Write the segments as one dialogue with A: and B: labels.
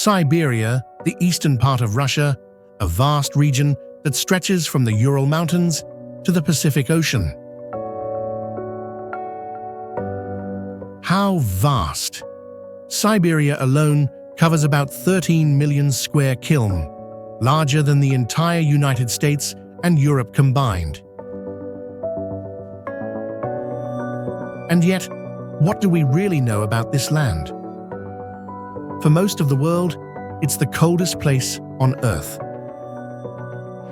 A: Siberia, the eastern part of Russia, a vast region that stretches from the Ural Mountains to the Pacific Ocean. How vast! Siberia alone covers about 13 million square km, larger than the entire United States and Europe combined. And yet, what do we really know about this land? For most of the world, it's the coldest place on Earth.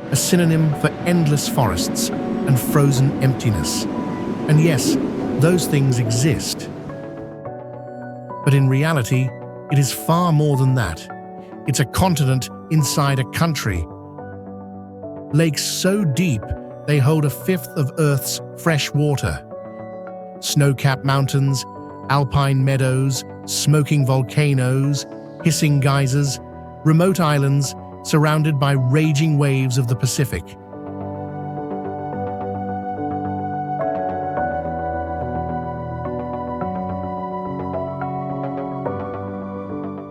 A: A synonym for endless forests and frozen emptiness. And yes, those things exist. But in reality, it is far more than that. It's a continent inside a country. Lakes so deep, they hold a fifth of Earth's fresh water. Snow-capped mountains, alpine meadows, smoking volcanoes, hissing geysers, remote islands surrounded by raging waves of the Pacific.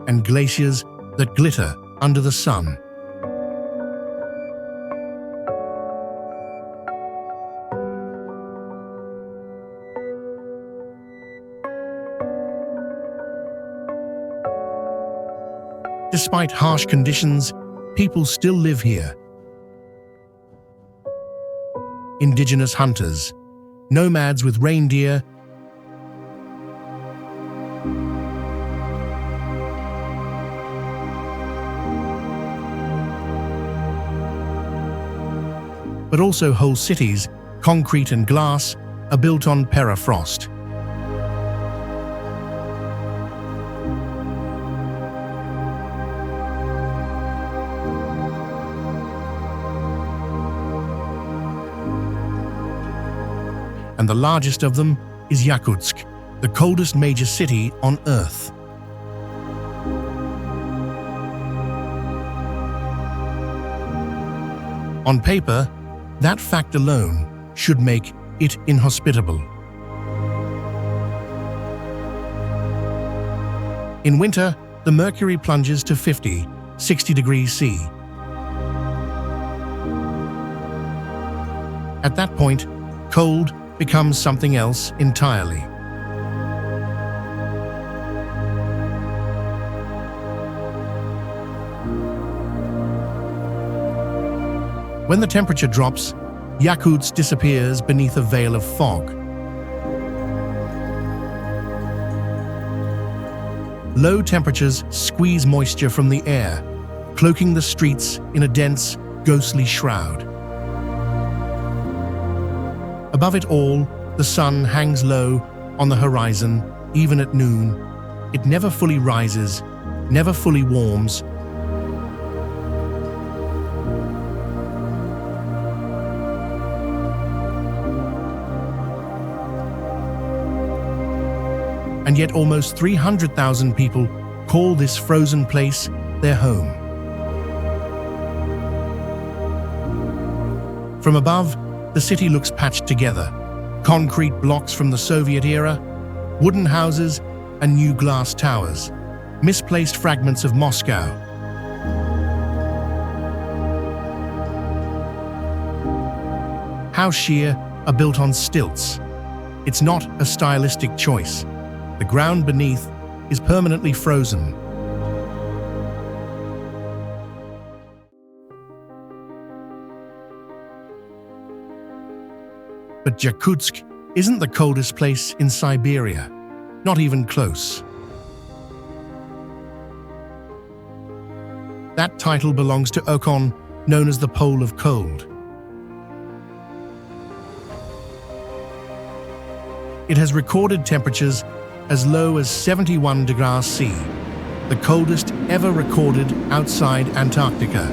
A: And glaciers that glitter under the sun. Despite harsh conditions, people still live here. Indigenous hunters, nomads with reindeer, but also whole cities, concrete and glass, are built on permafrost. And the largest of them is Yakutsk, the coldest major city on Earth. On paper, that fact alone should make it inhospitable. In winter, the mercury plunges to 60 degrees C. At that point, cold becomes something else entirely. When the temperature drops, Yakutsk disappears beneath a veil of fog. Low temperatures squeeze moisture from the air, cloaking the streets in a dense, ghostly shroud. Above it all, the sun hangs low on the horizon, even at noon. It never fully rises, never fully warms. And yet almost 300,000 people call this frozen place their home. From above, the city looks patched together. Concrete blocks from the Soviet era, wooden houses and new glass towers, misplaced fragments of Moscow. Houses here are built on stilts. It's not a stylistic choice. The ground beneath is permanently frozen. But Yakutsk isn't the coldest place in Siberia, not even close. That title belongs to Okon, known as the Pole of Cold. It has recorded temperatures as low as 71 degrees C, the coldest ever recorded outside Antarctica.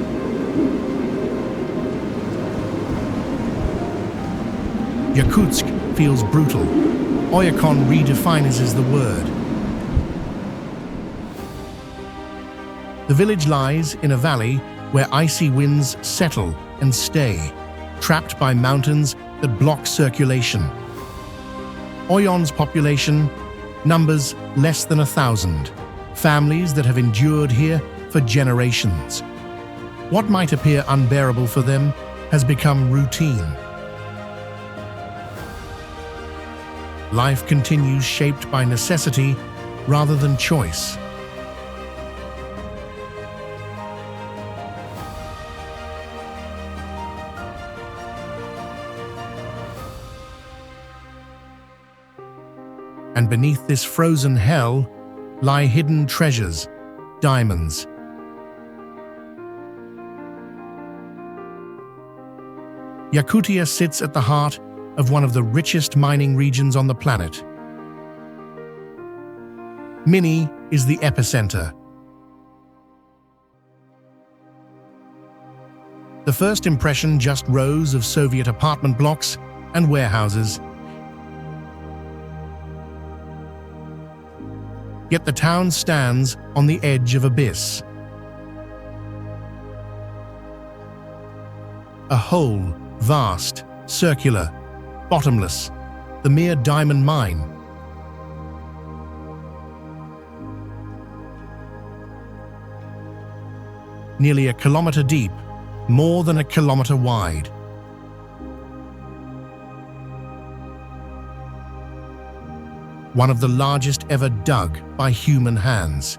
A: Yakutsk feels brutal. Oyakon redefines the word. The village lies in a valley where icy winds settle and stay, trapped by mountains that block circulation. Oyon's population numbers less than 1,000. Families that have endured here for generations. What might appear unbearable for them has become routine. Life continues shaped by necessity rather than choice. And beneath this frozen hell lie hidden treasures, diamonds. Yakutia sits at the heart of one of the richest mining regions on the planet. Mini is the epicenter. The first impression, just rows of Soviet apartment blocks and warehouses. Yet the town stands on the edge of abyss. A hole, vast, circular, bottomless, the mere diamond mine. Nearly a kilometer deep, more than a kilometer wide. One of the largest ever dug by human hands.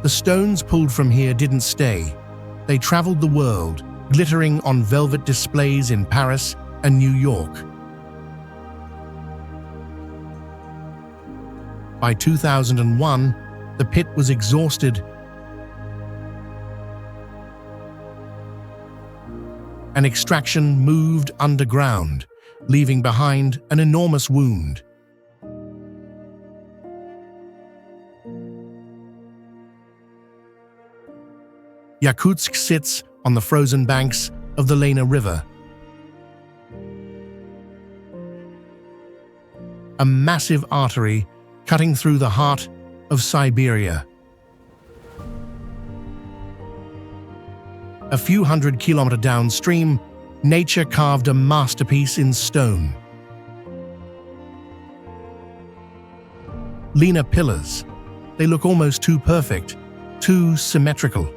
A: The stones pulled from here didn't stay. They traveled the world, glittering on velvet displays in Paris and New York. By 2001, the pit was exhausted and extraction moved underground, leaving behind an enormous wound. Yakutsk sits on the frozen banks of the Lena River. A massive artery cutting through the heart of Siberia. A few hundred kilometers downstream, nature carved a masterpiece in stone. Lena pillars. They look almost too perfect, too symmetrical.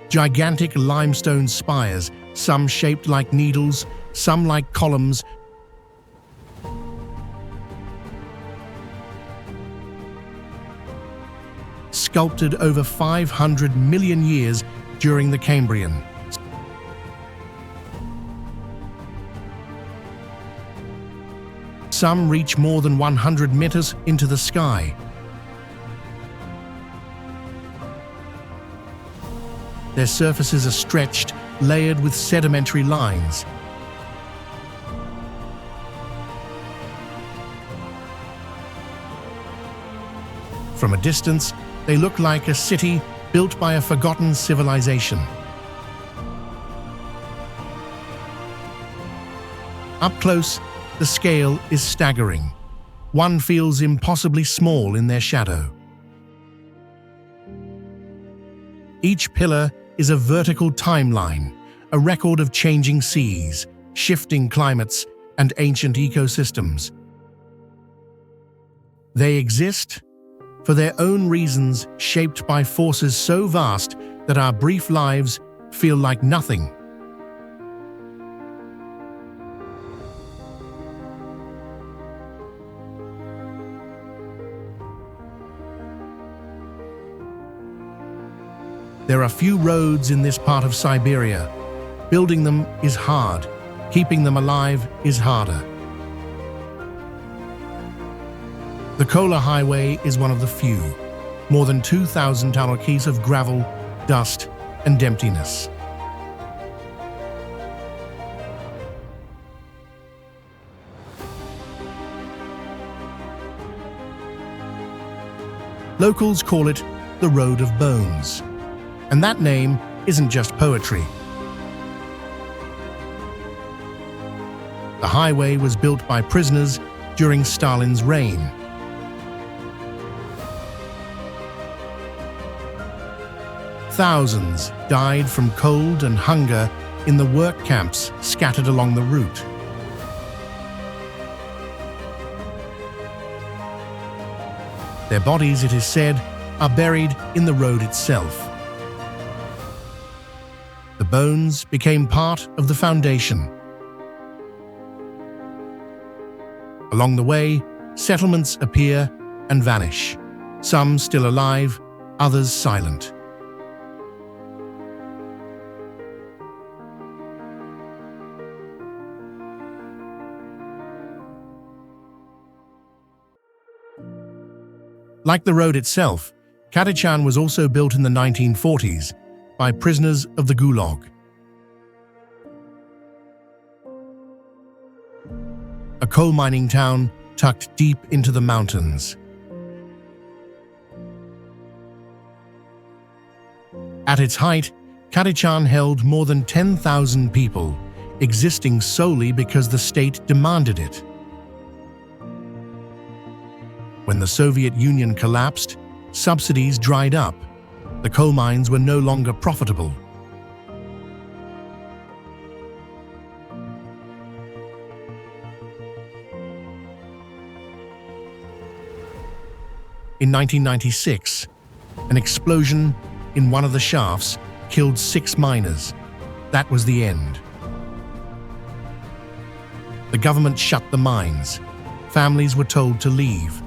A: Gigantic limestone spires, some shaped like needles, some like columns. Sculpted over 500 million years during the Cambrian. Some reach more than 100 meters into the sky. Their surfaces are stretched, layered with sedimentary lines. From a distance, they look like a city built by a forgotten civilization. Up close, the scale is staggering. One feels impossibly small in their shadow. Each pillar is a vertical timeline, a record of changing seas, shifting climates, and ancient ecosystems. They exist for their own reasons, shaped by forces so vast that our brief lives feel like nothing. There are few roads in this part of Siberia. Building them is hard. Keeping them alive is harder. The Kola Highway is one of the few. More than 2,000 kilometers of gravel, dust, and emptiness. Locals call it the Road of Bones. And that name isn't just poetry. The highway was built by prisoners during Stalin's reign. Thousands died from cold and hunger in the work camps scattered along the route. Their bodies, it is said, are buried in the road itself. The bones became part of the foundation. Along the way, settlements appear and vanish, some still alive, others silent. Like the road itself, Katychan was also built in the 1940s by prisoners of the Gulag. A coal mining town tucked deep into the mountains. At its height, Katychan held more than 10,000 people, existing solely because the state demanded it. When the Soviet Union collapsed, subsidies dried up. The coal mines were no longer profitable. In 1996, an explosion in one of the shafts killed 6 miners. That was the end. The government shut the mines. Families were told to leave.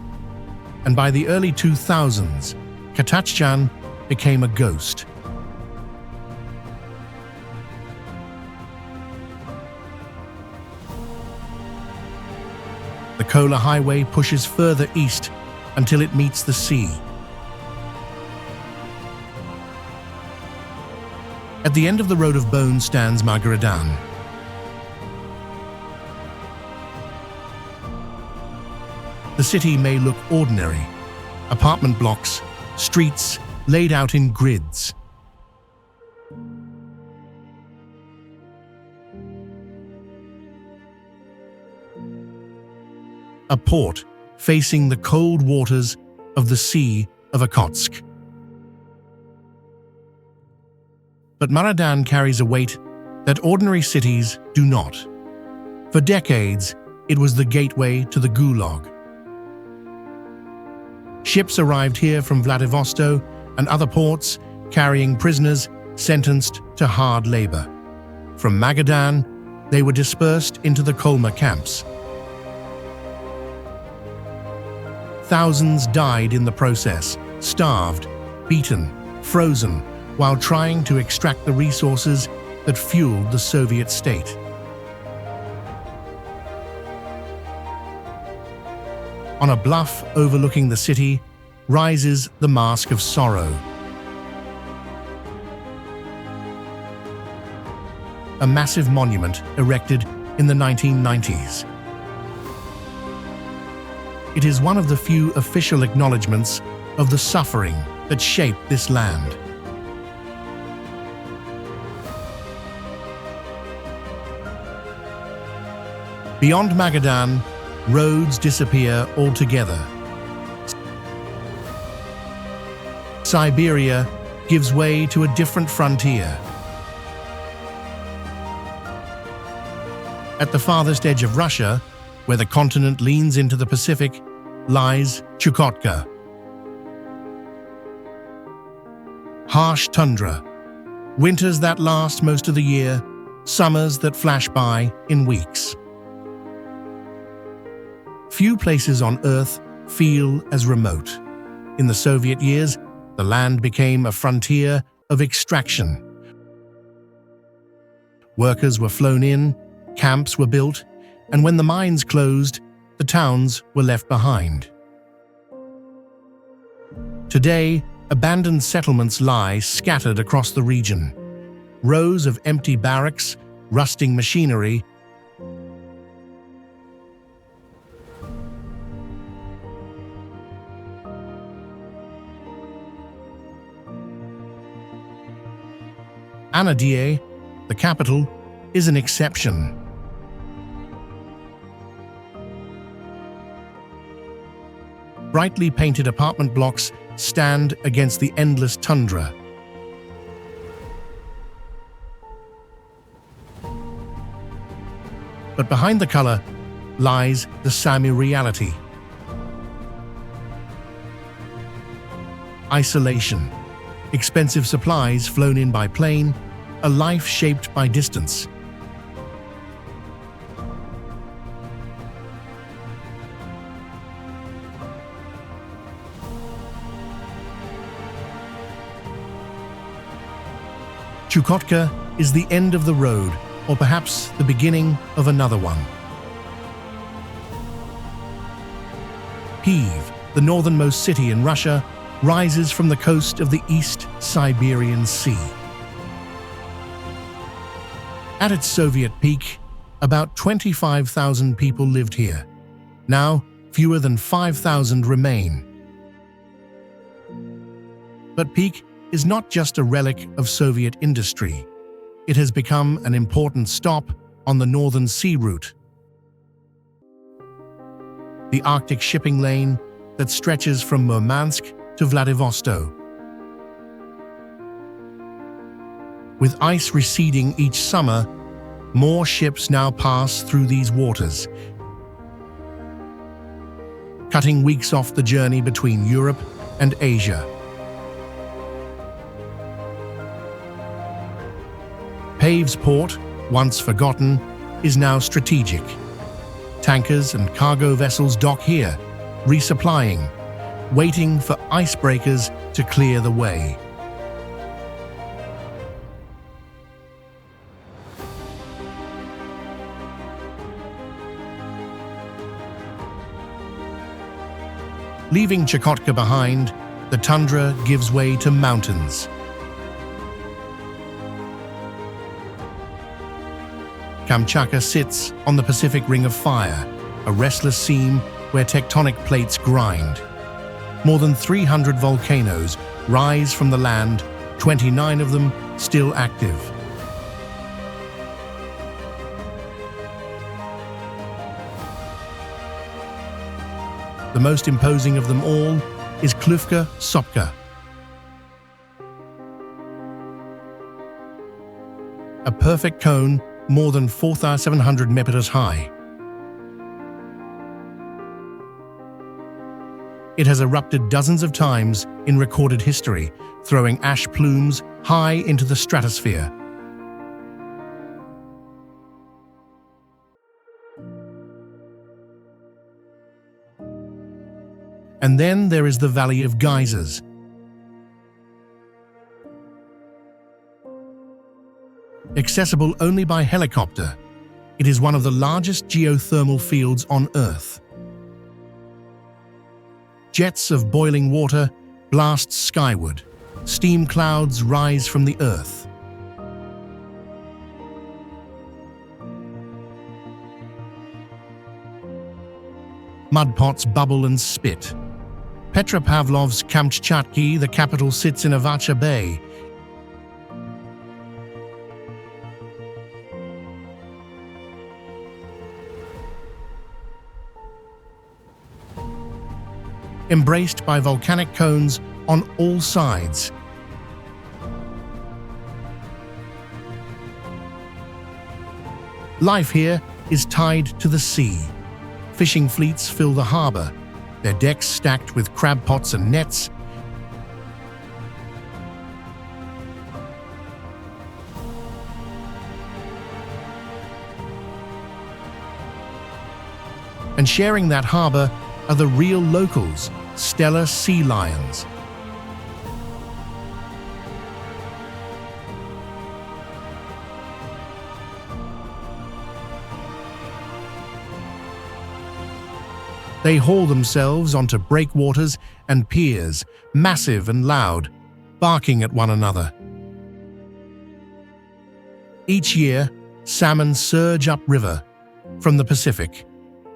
A: And by the early 2000s, Katychan became a ghost. The Kola Highway pushes further east until it meets the sea. At the end of the Road of Bones stands Magadan. The city may look ordinary. Apartment blocks, streets laid out in grids. A port facing the cold waters of the Sea of Okhotsk. But Magadan carries a weight that ordinary cities do not. For decades, it was the gateway to the Gulag. Ships arrived here from Vladivostok and other ports carrying prisoners sentenced to hard labor. From Magadan, they were dispersed into the Kolma camps. Thousands died in the process, starved, beaten, frozen, while trying to extract the resources that fueled the Soviet state. On a bluff overlooking the city rises the Mask of Sorrow. A massive monument erected in the 1990s. It is one of the few official acknowledgements of the suffering that shaped this land. Beyond Magadan, roads disappear altogether. Siberia gives way to a different frontier. At the farthest edge of Russia, where the continent leans into the Pacific, lies Chukotka. Harsh tundra, winters that last most of the year, summers that flash by in weeks. Few places on Earth feel as remote. In the Soviet years, the land became a frontier of extraction. Workers were flown in, camps were built, and when the mines closed, the towns were left behind. Today, abandoned settlements lie scattered across the region. Rows of empty barracks, rusting machinery, Anadie, the capital, is an exception. Brightly painted apartment blocks stand against the endless tundra. But behind the color lies the Sami reality. isolation, expensive supplies flown in by plane, a life shaped by distance. Chukotka is the end of the road, or perhaps the beginning of another one. Kyiv, the northernmost city in Russia, rises from the coast of the East Siberian Sea. At its Soviet peak, about 25,000 people lived here. Now, fewer than 5,000 remain. But Peak is not just a relic of Soviet industry. It has become an important stop on the Northern Sea route, the Arctic shipping lane that stretches from Murmansk to Vladivostok. With ice receding each summer, more ships now pass through these waters, cutting weeks off the journey between Europe and Asia. Pave's port, once forgotten, is now strategic. Tankers and cargo vessels dock here, resupplying, waiting for icebreakers to clear the way. Leaving Chukotka behind, the tundra gives way to mountains. Kamchatka sits on the Pacific Ring of Fire, a restless seam where tectonic plates grind. More than 300 volcanoes rise from the land, 29 of them still active. The most imposing of them all is Klufka Sopka, a perfect cone more than 4,700 meters high. It has erupted dozens of times in recorded history, throwing ash plumes high into the stratosphere. And then there is the Valley of Geysers. Accessible only by helicopter, it is one of the largest geothermal fields on Earth. Jets of boiling water blast skyward. Steam clouds rise from the earth. Mud pots bubble and spit. Petropavlovsk Kamchatka, the capital, sits in Avacha Bay. Embraced by volcanic cones on all sides. Life here is tied to the sea. Fishing fleets fill the harbor, their decks stacked with crab pots and nets. And sharing that harbor are the real locals, stellar sea lions. They haul themselves onto breakwaters and piers, massive and loud, barking at one another. Each year, salmon surge upriver from the Pacific,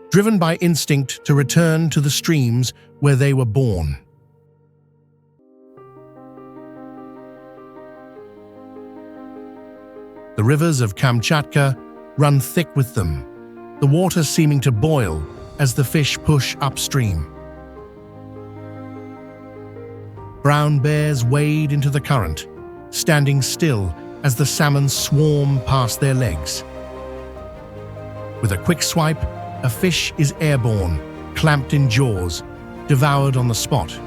A: driven by instinct to return to the streams where they were born. The rivers of Kamchatka run thick with them, the water seeming to boil as the fish push upstream. Brown bears wade into the current, standing still as the salmon swarm past their legs. With a quick swipe, a fish is airborne, clamped in jaws, devoured on the spot.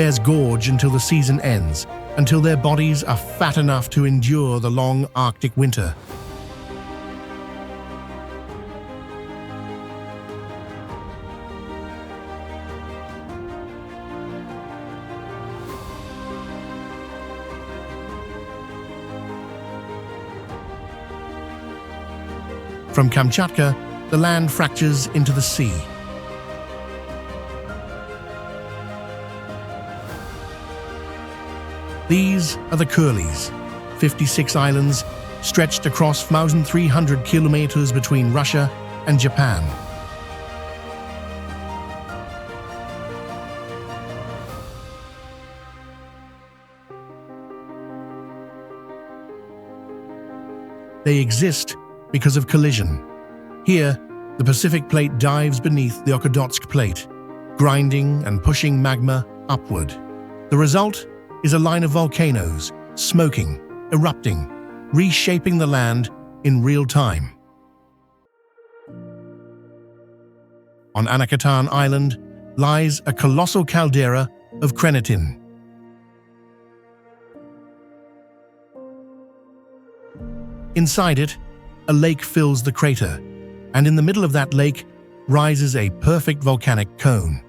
A: Bears gorge until the season ends, until their bodies are fat enough to endure the long Arctic winter. From Kamchatka, the land fractures into the sea. These are the Kurils, 56 islands stretched across 1,300 kilometers between Russia and Japan. They exist because of collision. Here, the Pacific Plate dives beneath the Okhotsk Plate, grinding and pushing magma upward. The result is a line of volcanoes, smoking, erupting, reshaping the land in real time. On Anakatan Island lies a colossal caldera of Krenetin. Inside it, a lake fills the crater, and in the middle of that lake rises a perfect volcanic cone.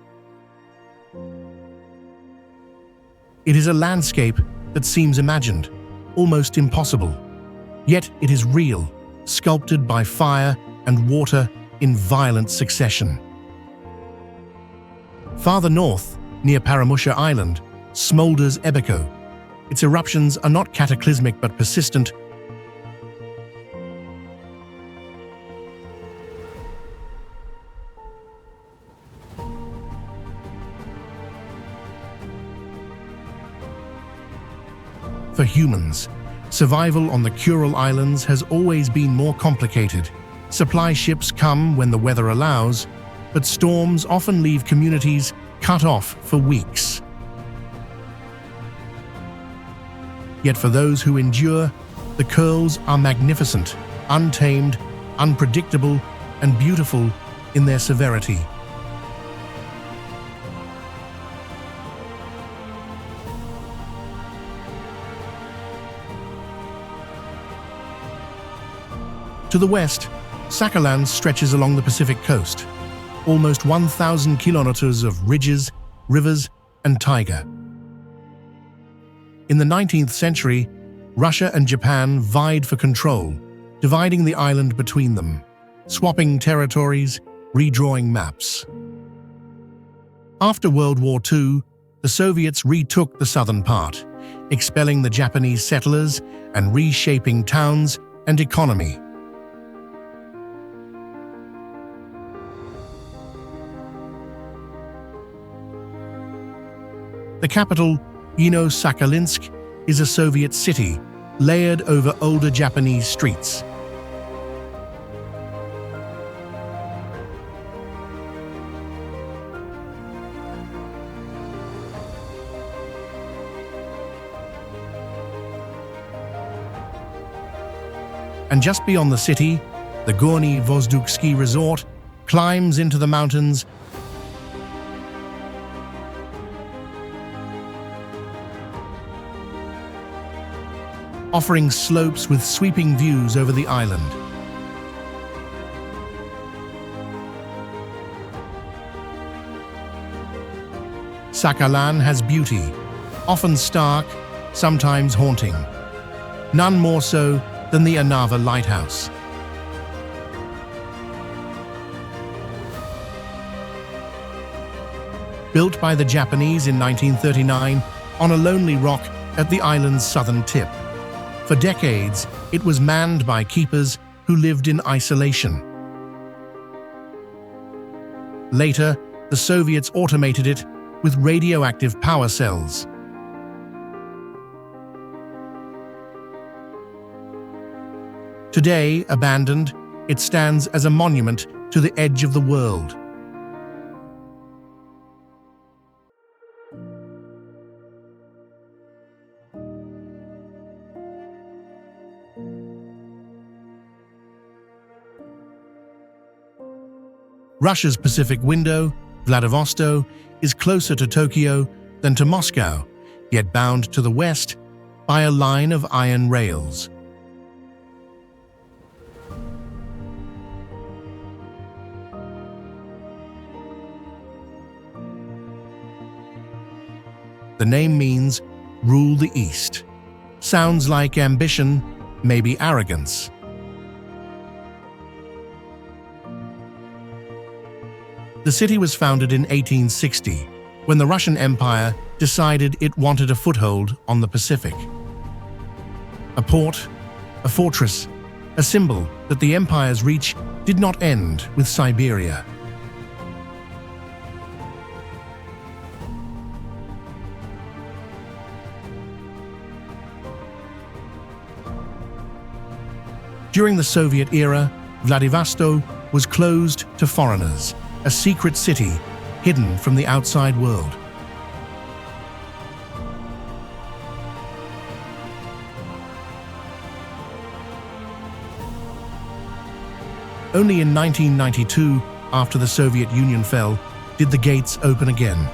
A: It is a landscape that seems imagined, almost impossible. Yet it is real, sculpted by fire and water in violent succession. Farther north, near Paramusha Island, smolders Ebeko. Its eruptions are not cataclysmic but persistent. For humans, survival on the Kuril Islands has always been more complicated. Supply ships come when the weather allows, but storms often leave communities cut off for weeks. Yet for those who endure, the Kurils are magnificent, untamed, unpredictable, and beautiful in their severity. To the west, Sakhalin stretches along the Pacific coast, almost 1,000 kilometers of ridges, rivers, and taiga. In the 19th century, Russia and Japan vied for control, dividing the island between them, swapping territories, redrawing maps. After World War II, the Soviets retook the southern part, expelling the Japanese settlers and reshaping towns and economy. The capital, Yeno-Sakhalinsk, is a Soviet city, layered over older Japanese streets. And just beyond the city, the Gorny Vozduk ski resort climbs into the mountains, offering slopes with sweeping views over the island. Sakhalin has beauty, often stark, sometimes haunting. None more so than the Anava Lighthouse. Built by the Japanese in 1939 on a lonely rock at the island's southern tip. For decades, it was manned by keepers who lived in isolation. Later, the Soviets automated it with radioactive power cells. Today, abandoned, it stands as a monument to the edge of the world. Russia's Pacific window, Vladivostok, is closer to Tokyo, than to Moscow, yet bound to the west by a line of iron rails. The name means rule the East. Sounds like ambition, maybe arrogance. The city was founded in 1860, when the Russian Empire decided it wanted a foothold on the Pacific. A port, a fortress, a symbol that the empire's reach did not end with Siberia. During the Soviet era, Vladivostok was closed to foreigners, a secret city hidden from the outside world. Only in 1992, after the Soviet Union fell, did the gates open again.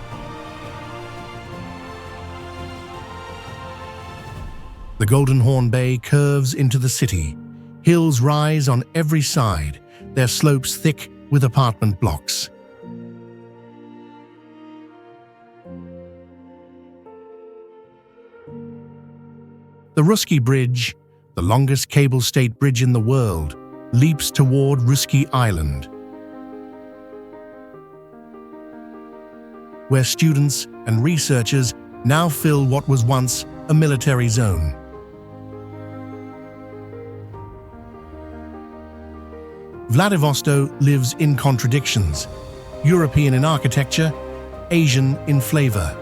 A: The Golden Horn Bay curves into the city. Hills rise on every side, their slopes thick with apartment blocks. The Ruski Bridge, the longest cable-stayed bridge in the world, leaps toward Ruski Island, where students and researchers now fill what was once a military zone. Vladivostok lives in contradictions, European in architecture, Asian in flavor.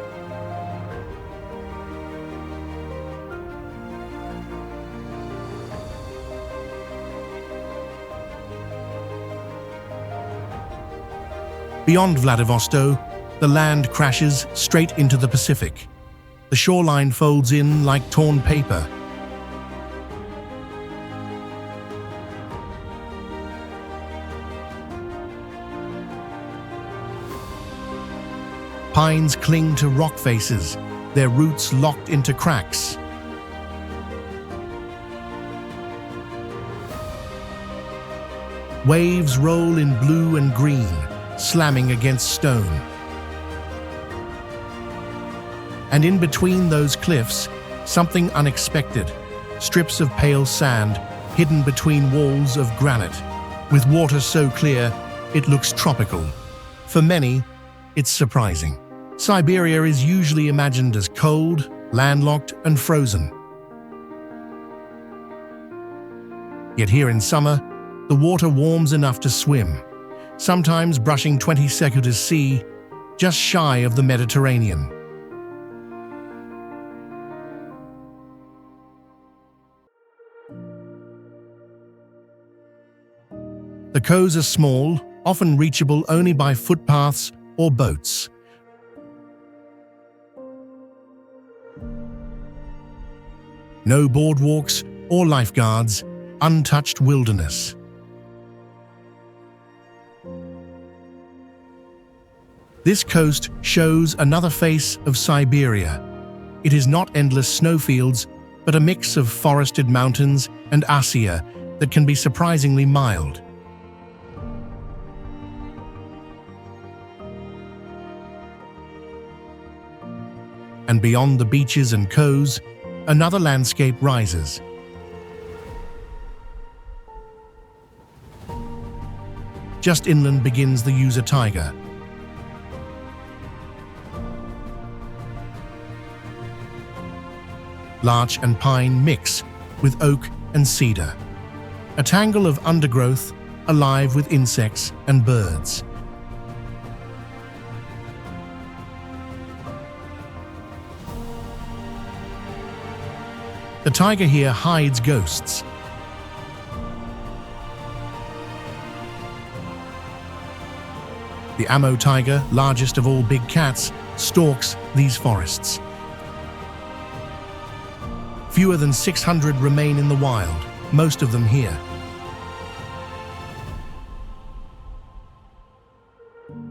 A: Beyond Vladivostok, the land crashes straight into the Pacific. The shoreline folds in like torn paper. Pines cling to rock faces, their roots locked into cracks. Waves roll in blue and green, slamming against stone. And in between those cliffs, something unexpected, strips of pale sand hidden between walls of granite, with water so clear it looks tropical. For many, it's surprising. Siberia is usually imagined as cold, landlocked, and frozen. Yet here in summer, the water warms enough to swim, sometimes brushing 20 Secutors Sea, just shy of the Mediterranean. The coves are small, often reachable only by footpaths or boats. No boardwalks or lifeguards, untouched wilderness. This coast shows another face of Siberia. It is not endless snowfields, but a mix of forested mountains and Asia that can be surprisingly mild. And beyond the beaches and coves, another landscape rises. Just inland begins the User Taiga. Larch and pine mix with oak and cedar. A tangle of undergrowth alive with insects and birds. The taiga here hides ghosts. The Ammo tiger, largest of all big cats, stalks these forests. Fewer than 600 remain in the wild, most of them here.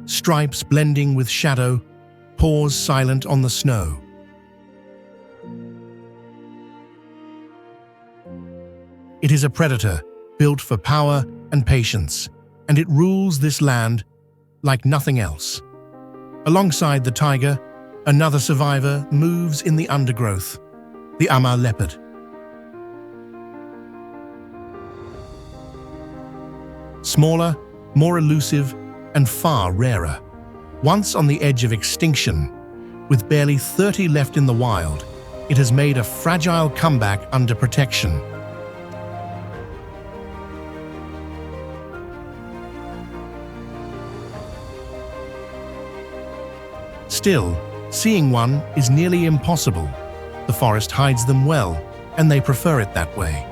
A: Stripes blending with shadow, pours silent on the snow. It is a predator built for power and patience, and it rules this land like nothing else. Alongside the tiger, another survivor moves in the undergrowth, the Amur leopard. Smaller, more elusive, and far rarer. Once on the edge of extinction, with barely 30 left in the wild, it has made a fragile comeback under protection. Still, seeing one is nearly impossible. The forest hides them well, and they prefer it that way.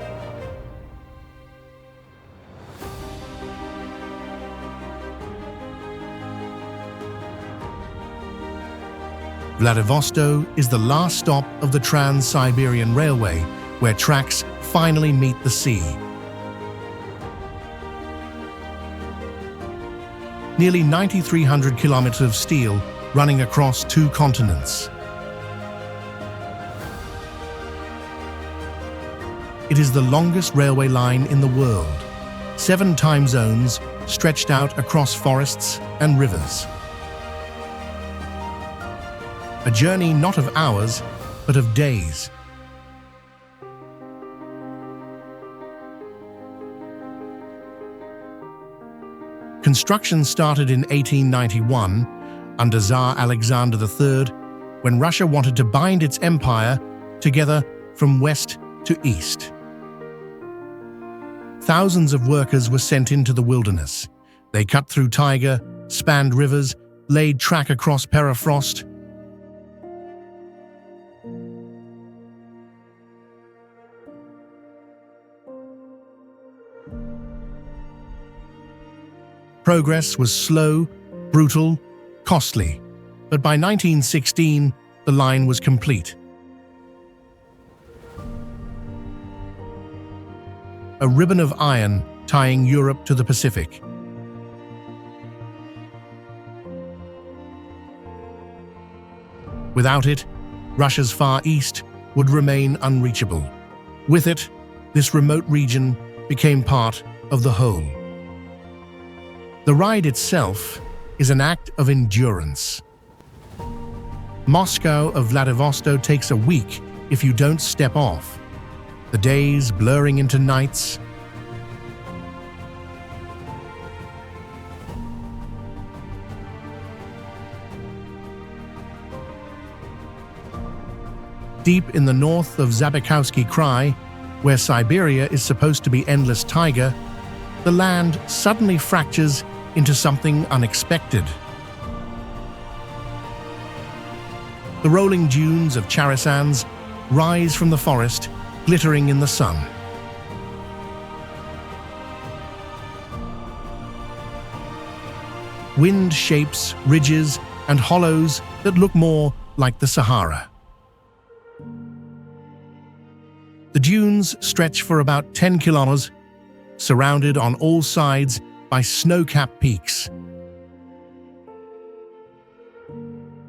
A: Vladivostok is the last stop of the Trans-Siberian Railway, where tracks finally meet the sea. Nearly 9,300 kilometers of steel running across 2 continents. It is the longest railway line in the world, 7 time zones stretched out across forests and rivers. A journey not of hours, but of days. Construction started in 1891 under Tsar Alexander III, when Russia wanted to bind its empire together from west to east. Thousands of workers were sent into the wilderness. They cut through taiga, spanned rivers, laid track across permafrost. Progress was slow, brutal, costly, but by 1916, the line was complete. A ribbon of iron tying Europe to the Pacific. Without it, Russia's Far East would remain unreachable. With it, this remote region became part of the whole. The ride itself is an act of endurance. Moscow of Vladivostok takes a week if you don't step off, the days blurring into nights. Deep in the north of Zabaikovsky Krai, where Siberia is supposed to be endless taiga, the land suddenly fractures into something unexpected. The rolling dunes of Charasands rise from the forest, glittering in the sun. Wind shapes ridges and hollows that look more like the Sahara. The dunes stretch for about 10 kilometers, surrounded on all sides by snow-capped peaks.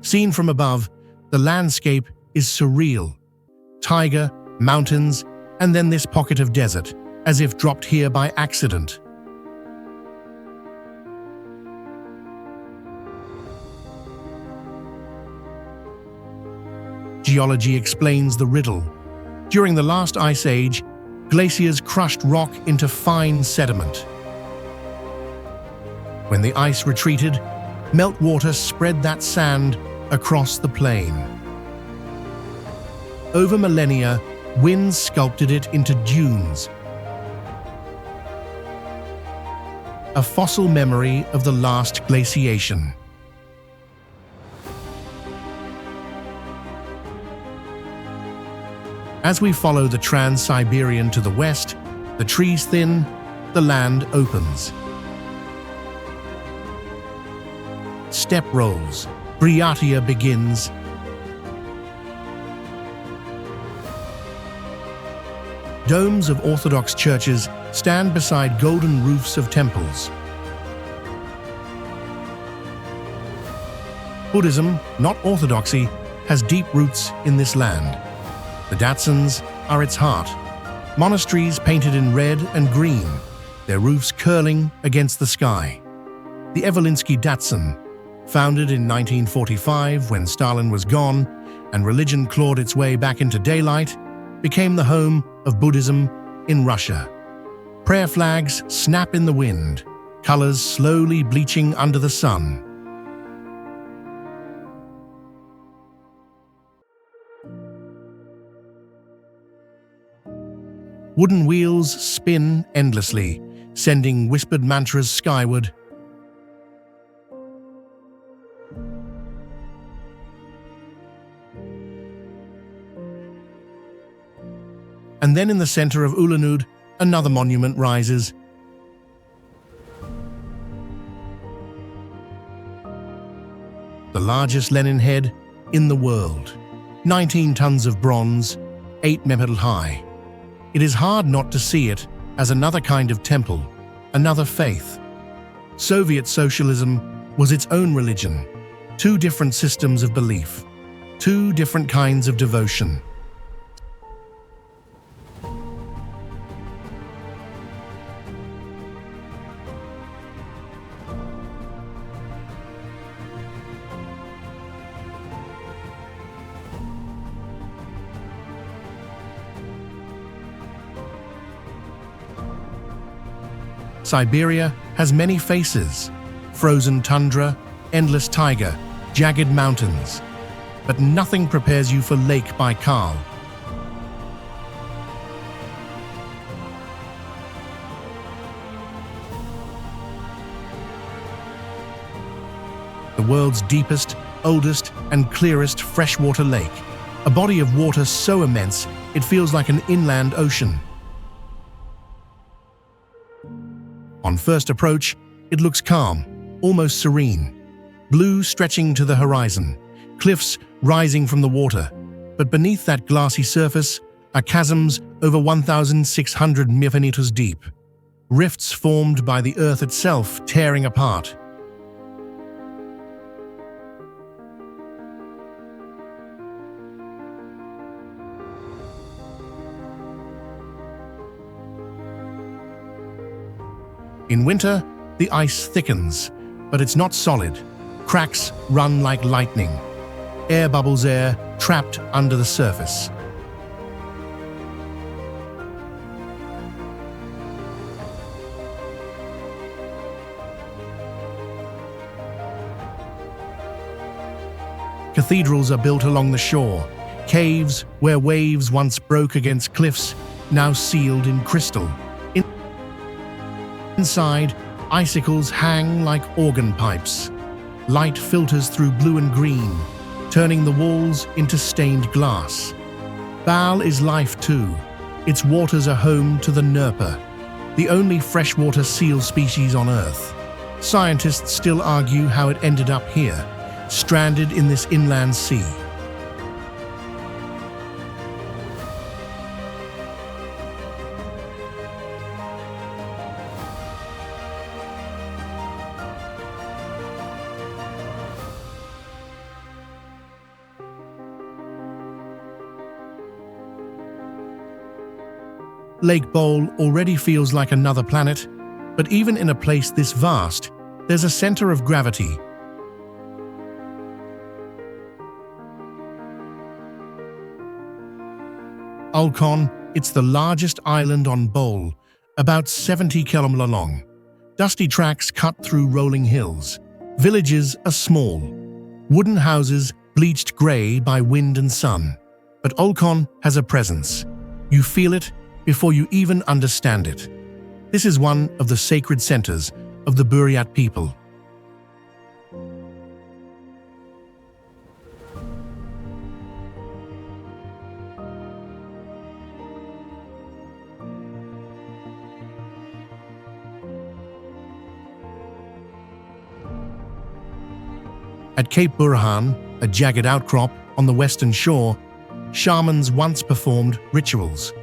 A: Seen from above, the landscape is surreal. Taiga, mountains, and then this pocket of desert, as if dropped here by accident. Geology explains the riddle. During the last ice age, glaciers crushed rock into fine sediment. When the ice retreated, meltwater spread that sand across the plain. Over millennia, winds sculpted it into dunes. A fossil memory of the last glaciation. As we follow the Trans-Siberian to the west, the trees thin, the land opens. Steppe rolls, Buryatia begins. Domes of Orthodox churches stand beside golden roofs of temples. Buddhism, not orthodoxy, has deep roots in this land. The Datsans are its heart. Monasteries painted in red and green, their roofs curling against the sky. The Evelinsky Datsan, founded in 1945 when Stalin was gone and religion clawed its way back into daylight, became the home of Buddhism in Russia. Prayer flags snap in the wind, colors slowly bleaching under the sun. Wooden wheels spin endlessly, sending whispered mantras skyward. And then in the center of Ulanud, another monument rises. The largest Lenin head in the world. 19 tons of bronze, 8 meters high. It is hard not to see it as another kind of temple, another faith. Soviet socialism was its own religion, 2 different systems of belief, 2 different kinds of devotion. Siberia has many faces: frozen tundra, endless taiga, jagged mountains. But nothing prepares you for Lake Baikal. The world's deepest, oldest, and clearest freshwater lake, a body of water so immense it feels like an inland ocean. On first approach, it looks calm, almost serene. Blue stretching to the horizon, cliffs rising from the water. But beneath that glassy surface are chasms over 1,600 meters deep. Rifts formed by the earth itself tearing apart. In winter, the ice thickens, but it's not solid. Cracks run like lightning. Air bubbles there, trapped under the surface. Cathedrals are built along the shore. Caves where waves once broke against cliffs, now sealed in crystal. Inside, icicles hang like organ pipes. Light filters through blue and green, turning the walls into stained glass. Baal is life too. Its waters are home to the Nerpa, the only freshwater seal species on Earth. Scientists still argue how it ended up here, stranded in this inland sea. Lake Bol already feels like another planet, but even in a place this vast, there's a center of gravity. Ulkon, it's the largest island on Bol, about 70 kilometers long. Dusty tracks cut through rolling hills. Villages are small. Wooden houses bleached gray by wind and sun. But Ulkon has a presence. You feel it before you even understand it. This is one of the sacred centers of the Buryat people. At Cape Burhan, a jagged outcrop on the western shore, shamans once performed rituals.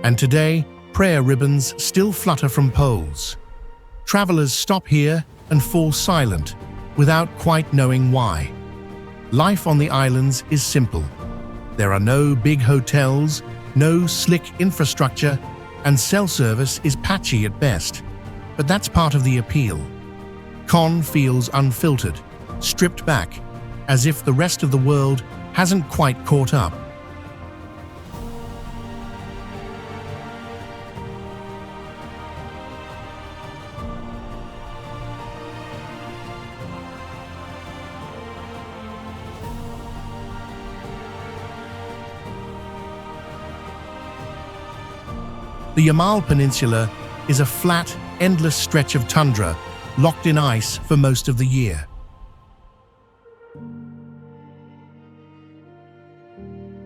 A: And today, prayer ribbons still flutter from poles. Travelers stop here and fall silent, without quite knowing why. Life on the islands is simple. There are no big hotels, no slick infrastructure, and cell service is patchy at best. But that's part of the appeal. Con feels unfiltered, stripped back, as if the rest of the world hasn't quite caught up. The Yamal Peninsula is a flat, endless stretch of tundra, locked in ice for most of the year.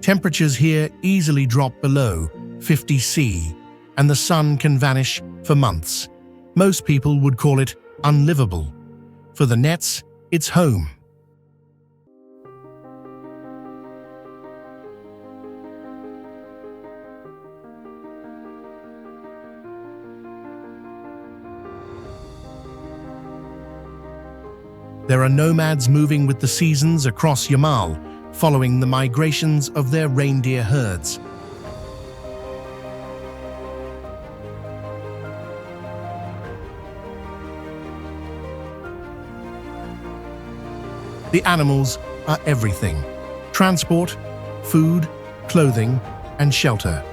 A: Temperatures here easily drop below 50 C, and the sun can vanish for months. Most people would call it unlivable. For the nets, it's home. There are nomads moving with the seasons across Yamal, following the migrations of their reindeer herds. The animals are everything: transport, food, clothing, and shelter.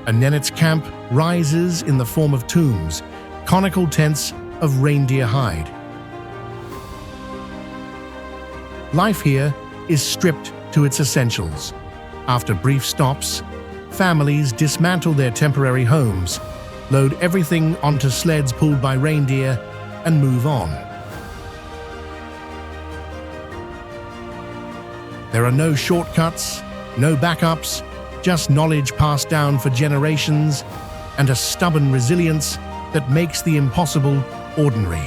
A: A Nenets camp rises in the form of tombs, conical tents of reindeer hide. Life here is stripped to its essentials. After brief stops, families dismantle their temporary homes, load everything onto sleds pulled by reindeer, and move on. There are no shortcuts, no backups, just knowledge passed down for generations and a stubborn resilience that makes the impossible ordinary.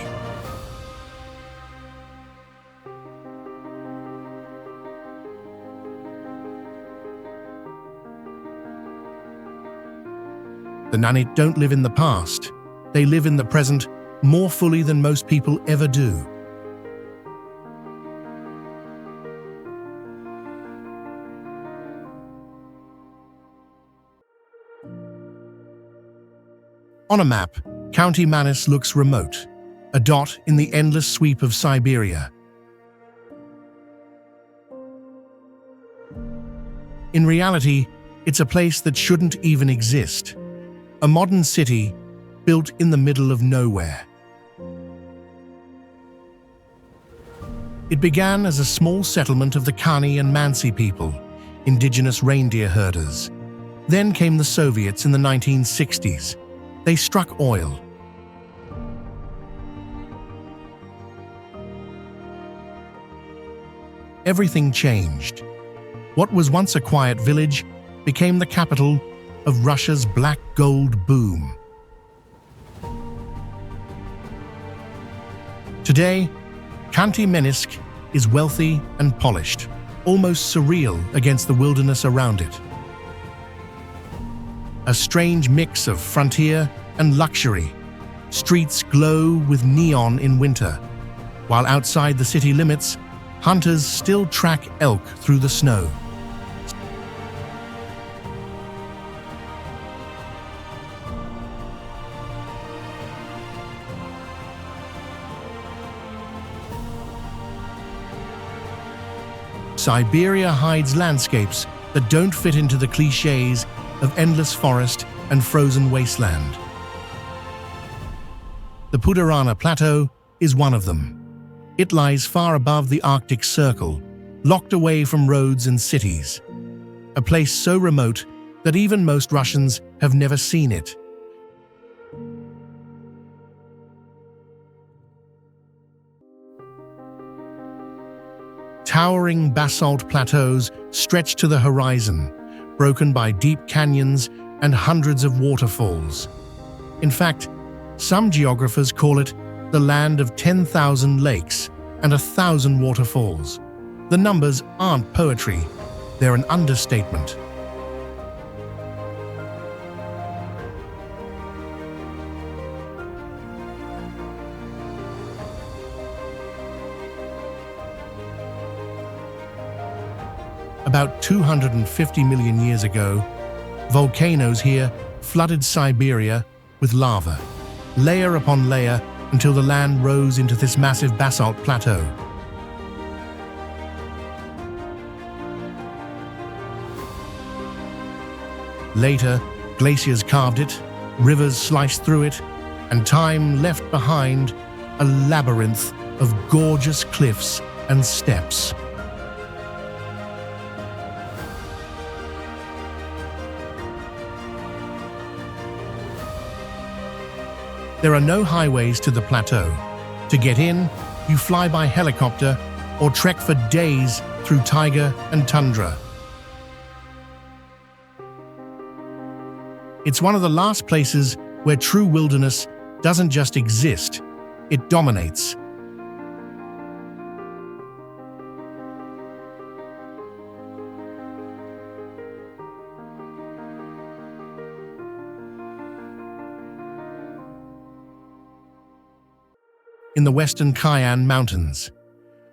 A: The Nanit don't live in the past. They live in the present more fully than most people ever do. On a map, County Manus looks remote, a dot in the endless sweep of Siberia. In reality, it's a place that shouldn't even exist. A modern city built in the middle of nowhere. It began as a small settlement of the Kani and Mansi people, indigenous reindeer herders. Then came the Soviets in the 1960s. They struck oil. Everything changed. What was once a quiet village became the capital of Russia's black gold boom. Today, Khanty-Mansisk is wealthy and polished, almost surreal against the wilderness around it. A strange mix of frontier and luxury. Streets glow with neon in winter, while outside the city limits, hunters still track elk through the snow. Siberia hides landscapes that don't fit into the clichés of endless forest and frozen wasteland. The Pudarana Plateau is one of them. It lies far above the Arctic Circle, locked away from roads and cities. A place so remote that even most Russians have never seen it. Towering basalt plateaus stretch to the horizon, broken by deep canyons and hundreds of waterfalls. In fact, some geographers call it the land of 10,000 lakes and 1,000 waterfalls. The numbers aren't poetry, they're an understatement. About 250 million years ago, volcanoes here flooded Siberia with lava, layer upon layer, until the land rose into this massive basalt plateau. Later, glaciers carved it, rivers sliced through it, and time left behind a labyrinth of gorgeous cliffs and steps. There are no highways to the plateau. To get in, you fly by helicopter or trek for days through taiga and tundra. It's one of the last places where true wilderness doesn't just exist, it dominates. In the western Khian Mountains,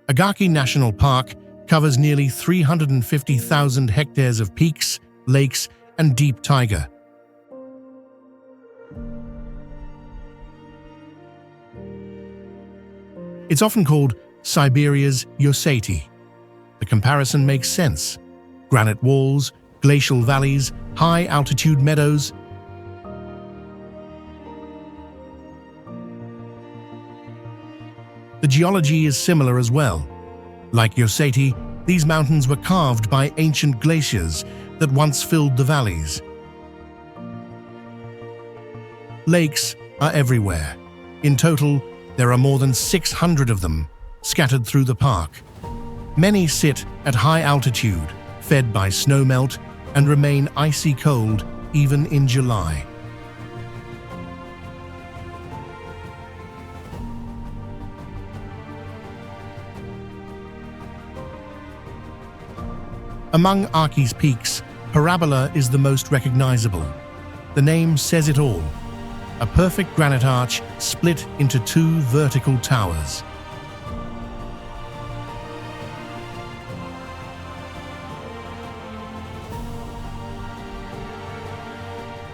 A: Agaki National Park covers nearly 350,000 hectares of peaks, lakes, and deep taiga. It's often called Siberia's Yosemite. The comparison makes sense. Granite walls, glacial valleys, high-altitude meadows. The geology is similar as well. Like Yosemite, these mountains were carved by ancient glaciers that once filled the valleys. Lakes are everywhere. In total, there are more than 600 of them, scattered through the park. Many sit at high altitude, fed by snowmelt, and remain icy cold even in July. Among Aki's peaks, Parabola is the most recognizable. The name says it all. A perfect granite arch split into two vertical towers.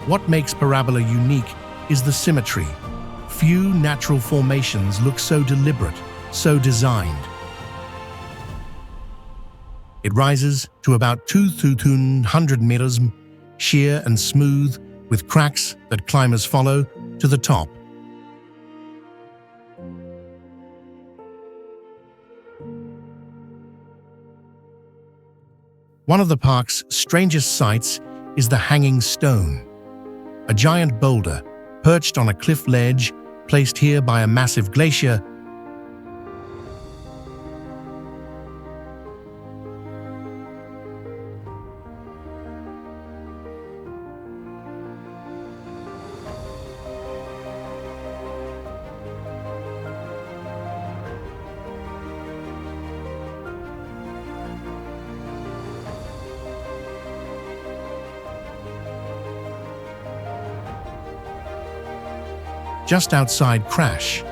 A: What makes Parabola unique is the symmetry. Few natural formations look so deliberate, so designed. It rises to about 200 meters, sheer and smooth, with cracks that climbers follow to the top. One of the park's strangest sights is the Hanging Stone, a giant boulder perched on a cliff ledge placed here by a massive glacier. Just outside Crash,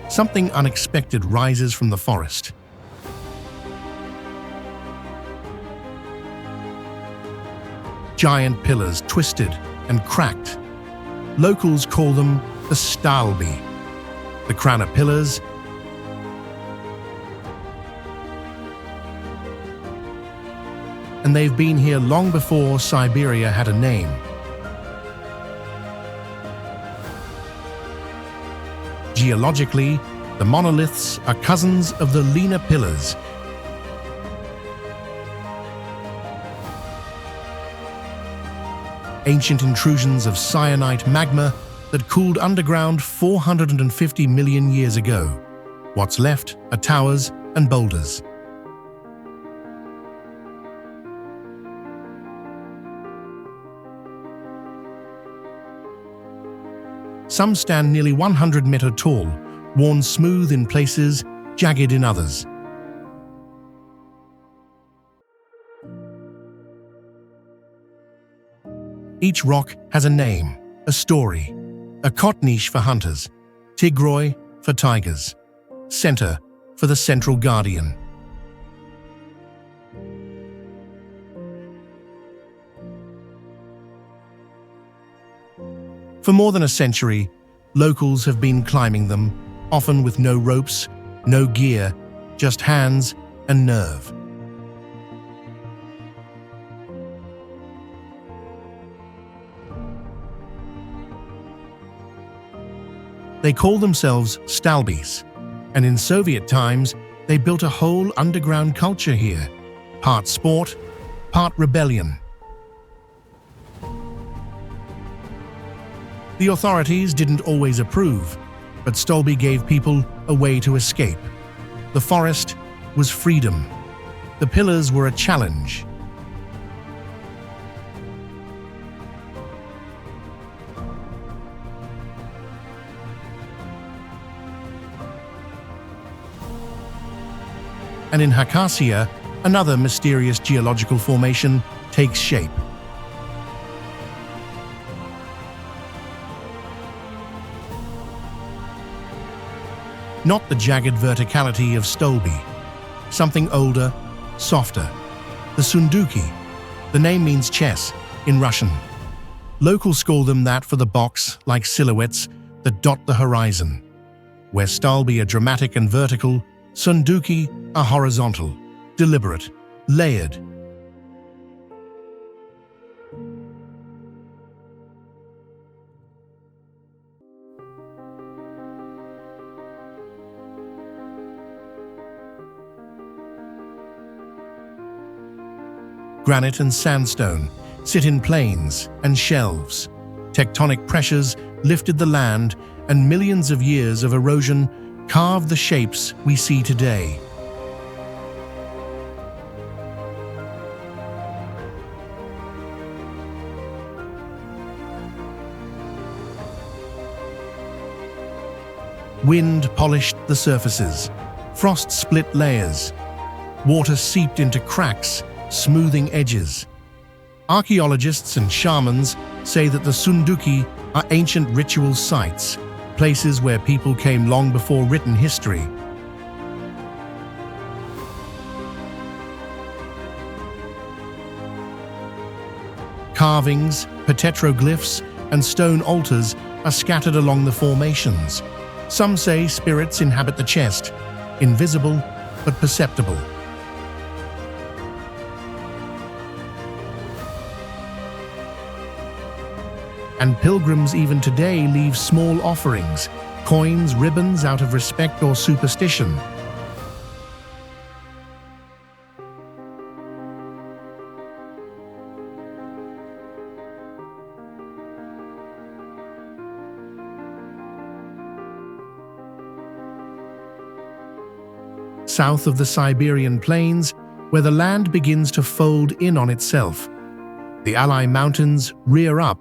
A: something unexpected rises from the forest. Giant pillars twisted and cracked. Locals call them the Stalby, the crown of pillars, and they've been here long before Siberia had a name. Geologically, the monoliths are cousins of the Lena pillars. Ancient intrusions of syenite magma that cooled underground 450 million years ago. What's left are towers and boulders. Some stand nearly 100 meters tall, worn smooth in places, jagged in others. Each rock has a name, a story. A Kotnish for hunters, Tigroy for tigers, Center for the central guardian. For more than a century, locals have been climbing them, often with no ropes, no gear, just hands and nerve. They call themselves Stalbis, and in Soviet times, they built a whole underground culture here, part sport, part rebellion. The authorities didn't always approve, but Stolby gave people a way to escape. The forest was freedom. The pillars were a challenge. And in Khakassia, another mysterious geological formation takes shape. Not the jagged verticality of Stolby. Something older, softer. The Sunduki. The name means chess in Russian. Locals call them that for the box-like silhouettes that dot the horizon. Where Stolby are dramatic and vertical, Sunduki are horizontal, deliberate, layered. Granite and sandstone sit in plains and shelves. Tectonic pressures lifted the land, and millions of years of erosion carved the shapes we see today. Wind polished the surfaces. Frost split layers. Water seeped into cracks, smoothing edges. Archaeologists and shamans say that the Sunduki are ancient ritual sites, places where people came long before written history. Carvings, petroglyphs, and stone altars are scattered along the formations. Some say spirits inhabit the chest, invisible but perceptible. And pilgrims even today leave small offerings, coins, ribbons out of respect or superstition. South of the Siberian plains, where the land begins to fold in on itself, the Alai Mountains rear up.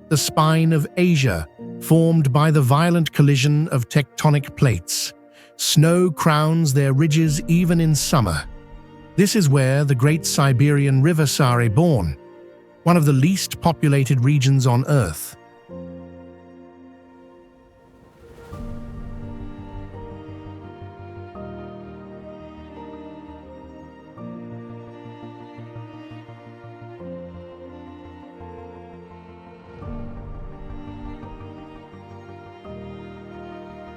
A: The spine of Asia, formed by the violent collision of tectonic plates. Snow crowns their ridges even in summer. This is where the great Siberian River Sare born, one of the least populated regions on Earth.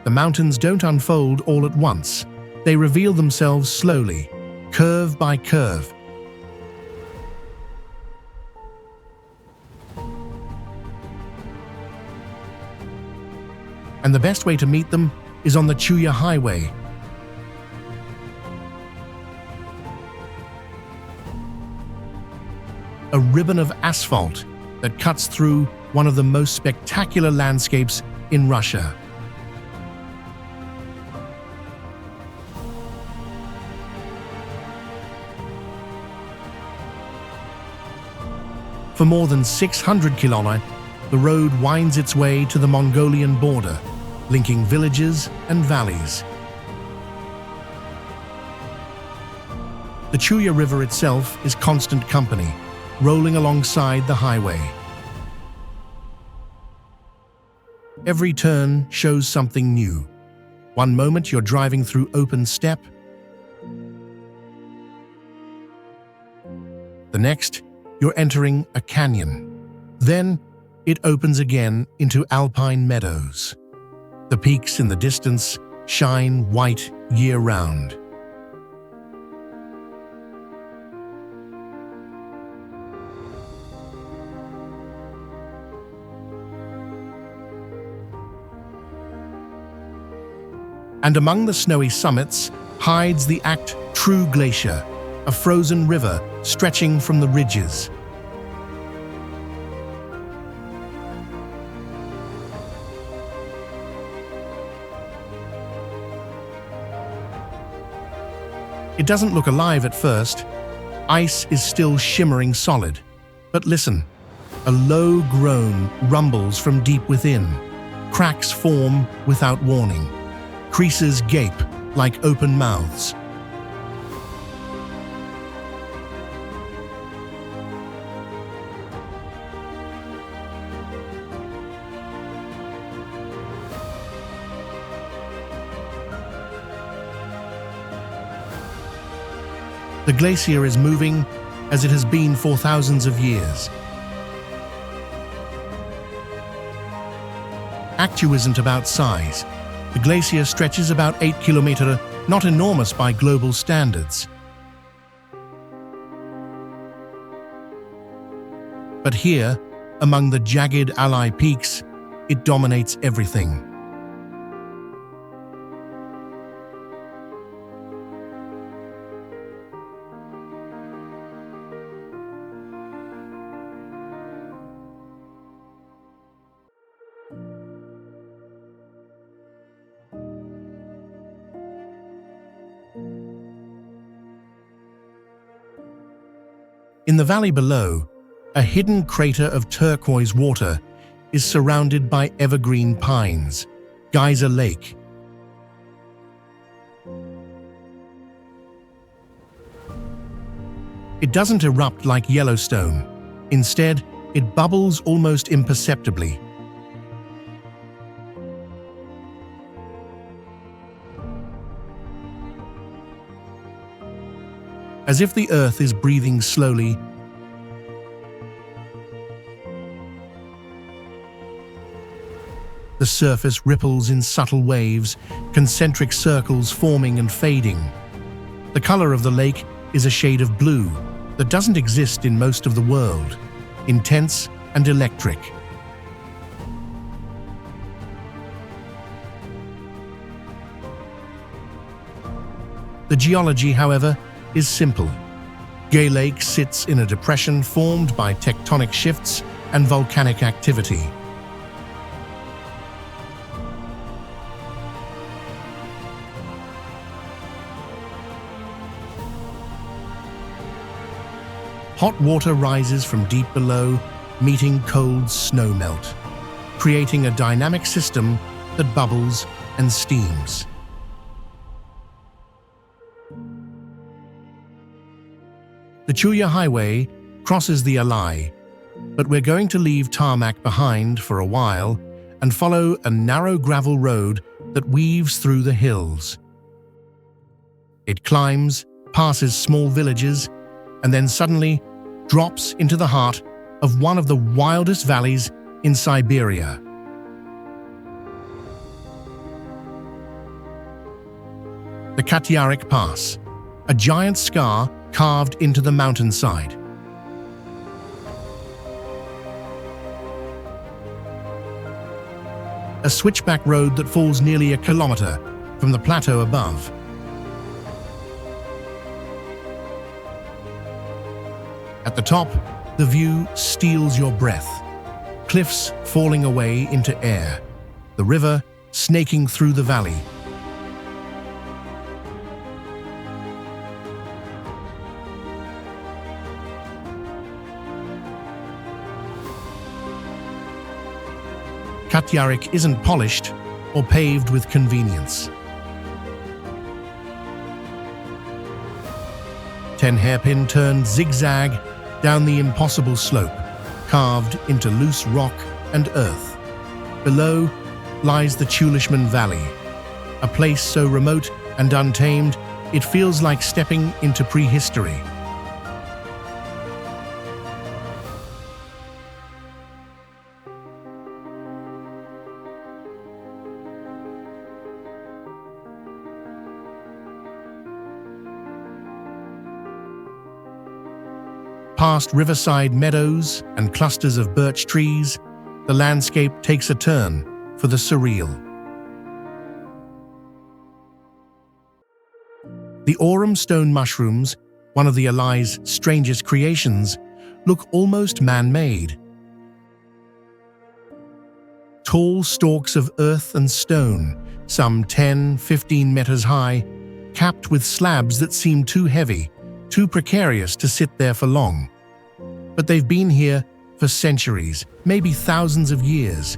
A: The mountains don't unfold all at once. They reveal themselves slowly, curve by curve. And the best way to meet them is on the Chuya Highway. A ribbon of asphalt that cuts through one of the most spectacular landscapes in Russia. For more than 600 kilometers, the road winds its way to the Mongolian border, linking villages and valleys. The Chuya River itself is constant company, rolling alongside the highway. Every turn shows something new. One moment you're driving through open steppe, The next, you're entering a canyon. Then, it opens again into alpine meadows. The peaks in the distance shine white year-round. And among the snowy summits hides the true glacier, a frozen river stretching from the ridges. It doesn't look alive at first. Ice is still shimmering solid. But listen, a low groan rumbles from deep within. Cracks form without warning. Creases gape like open mouths. The glacier is moving as it has been for thousands of years. Actu isn't about size. The glacier stretches about 8 kilometers, not enormous by global standards. But here, among the jagged Alai peaks, it dominates everything. In the valley below, a hidden crater of turquoise water is surrounded by evergreen pines, Geyser Lake. It doesn't erupt like Yellowstone. Instead, it bubbles almost imperceptibly. As if the earth is breathing slowly, the surface ripples in subtle waves, concentric circles forming and fading. The color of the lake is a shade of blue that doesn't exist in most of the world, intense and electric. The geology, however, is simple. Gay Lake sits in a depression formed by tectonic shifts and volcanic activity. Hot water rises from deep below, meeting cold snowmelt, creating a dynamic system that bubbles and steams. The Chuya Highway crosses the Alai, but we're going to leave tarmac behind for a while and follow a narrow gravel road that weaves through the hills. It climbs, passes small villages, and then suddenly drops into the heart of one of the wildest valleys in Siberia. The Katyarik Pass, a giant scar carved into the mountainside. A switchback road that falls nearly a kilometer from the plateau above. At the top, the view steals your breath. Cliffs falling away into air. The river snaking through the valley. Katyarik isn't polished or paved with convenience. 10 hairpin turns zigzag down the impossible slope, carved into loose rock and earth. Below lies the Tulishman Valley, a place so remote and untamed it feels like stepping into prehistory. Past riverside meadows and clusters of birch trees, the landscape takes a turn for the surreal. The aurum stone mushrooms, one of the Ali's strangest creations, look almost man-made. Tall stalks of earth and stone, some 10-15 meters high, capped with slabs that seem too heavy, too precarious to sit there for long. But they've been here for centuries, maybe thousands of years.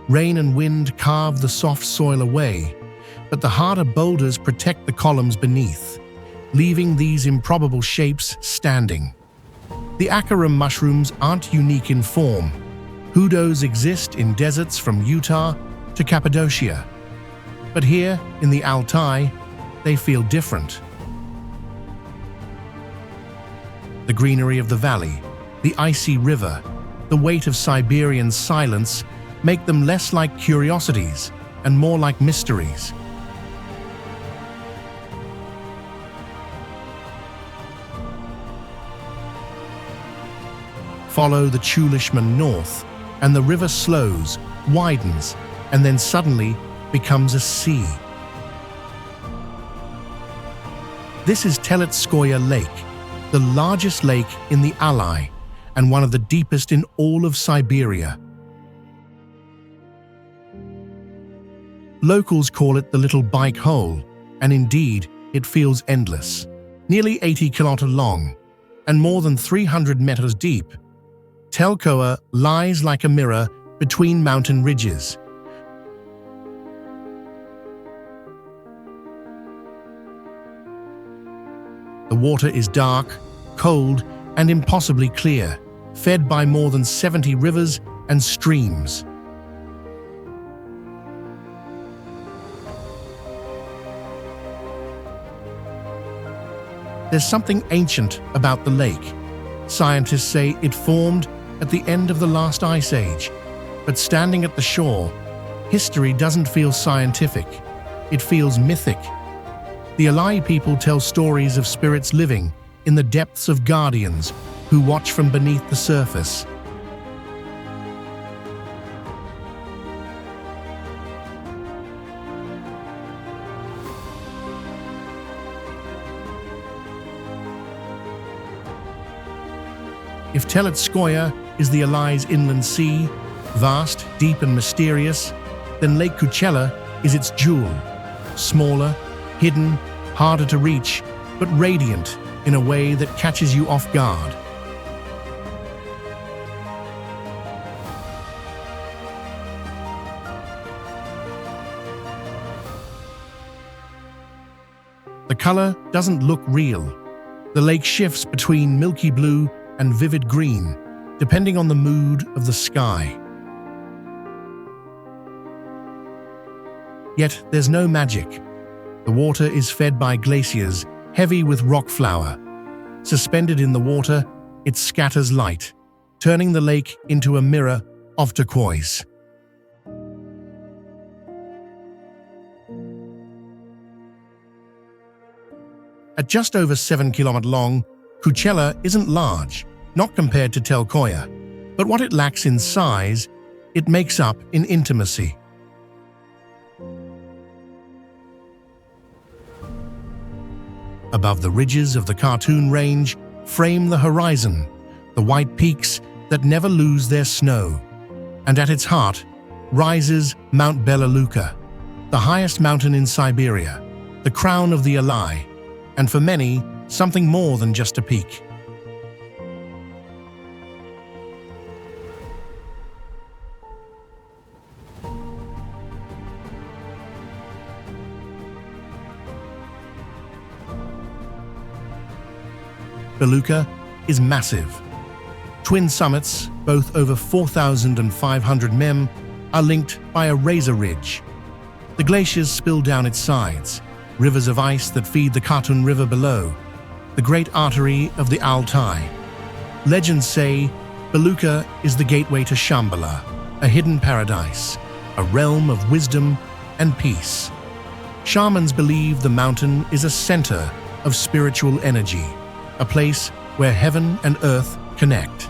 A: Rain and wind carve the soft soil away, but the harder boulders protect the columns beneath, leaving these improbable shapes standing. The acarum mushrooms aren't unique in form. Hoodoes exist in deserts from Utah to Cappadocia. But here, in the Altai, they feel different. The greenery of the valley, the icy river, the weight of Siberian silence make them less like curiosities and more like mysteries. Follow the Chulishman north, and the river slows, widens, and then suddenly becomes a sea. This is Telitskoye Lake, the largest lake in the Alai, and one of the deepest in all of Siberia. Locals call it the Little Bike Hole, and indeed, it feels endless. Nearly 80 kilometers long, and more than 300 meters deep, Telitskoye lies like a mirror between mountain ridges. The water is dark, cold, and impossibly clear, fed by more than 70 rivers and streams. There's something ancient about the lake. Scientists say it formed at the end of the last ice age, but standing at the shore, history doesn't feel scientific. It feels mythic. The Alai people tell stories of spirits living in the depths of guardians who watch from beneath the surface. If Telitskoye is the Alai's inland sea, vast, deep and mysterious, then Lake Kuchela is its jewel, smaller, hidden, harder to reach, but radiant in a way that catches you off guard. The color doesn't look real. The lake shifts between milky blue and vivid green, depending on the mood of the sky. Yet there's no magic. The water is fed by glaciers, heavy with rock flour. Suspended in the water, it scatters light, turning the lake into a mirror of turquoise. At just over 7 kilometers long, Kuchela isn't large, not compared to Telitskoye, but what it lacks in size, it makes up in intimacy. Above the ridges of the Khartoum Range frame the horizon, the white peaks that never lose their snow. And at its heart rises Mount Belaluka, the highest mountain in Siberia, the crown of the Alai, and for many, something more than just a peak. Beluka is massive. Twin summits, both over 4,500 m, are linked by a razor ridge. The glaciers spill down its sides, rivers of ice that feed the Khartoum River below, the great artery of the Altai. Legends say Belukha is the gateway to Shambhala, a hidden paradise, a realm of wisdom and peace. Shamans believe the mountain is a center of spiritual energy, a place where heaven and earth connect.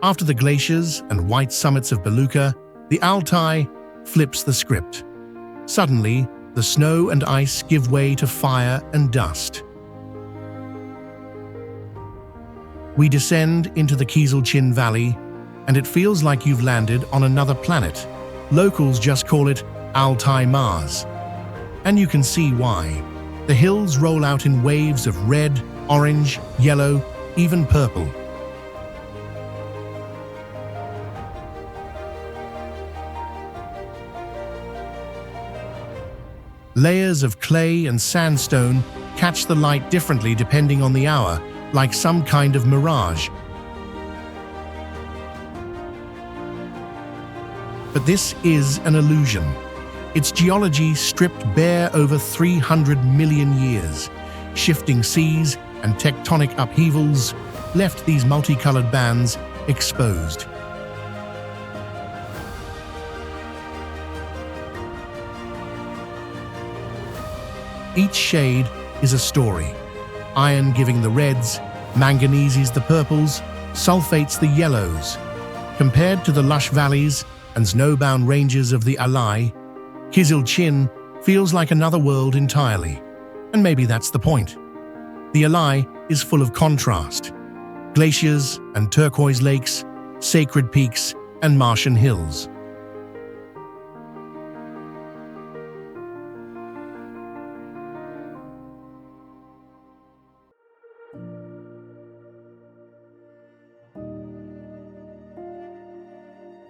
A: After the glaciers and white summits of Belukha, the Altai flips the script. Suddenly, the snow and ice give way to fire and dust. We descend into the Kizilchin Valley, and it feels like you've landed on another planet. Locals just call it Altai Mars. And you can see why. The hills roll out in waves of red, orange, yellow, even purple. Layers of clay and sandstone catch the light differently depending on the hour, like some kind of mirage. But this is an illusion. Its geology stripped bare over 300 million years. Shifting seas and tectonic upheavals left these multicolored bands exposed. Each shade is a story. Iron giving the reds, manganeses the purples, sulfates the yellows. Compared to the lush valleys and snowbound ranges of the Alai, Kizilchin feels like another world entirely. And maybe that's the point. The Alai is full of contrast. Glaciers and turquoise lakes, sacred peaks and Martian hills.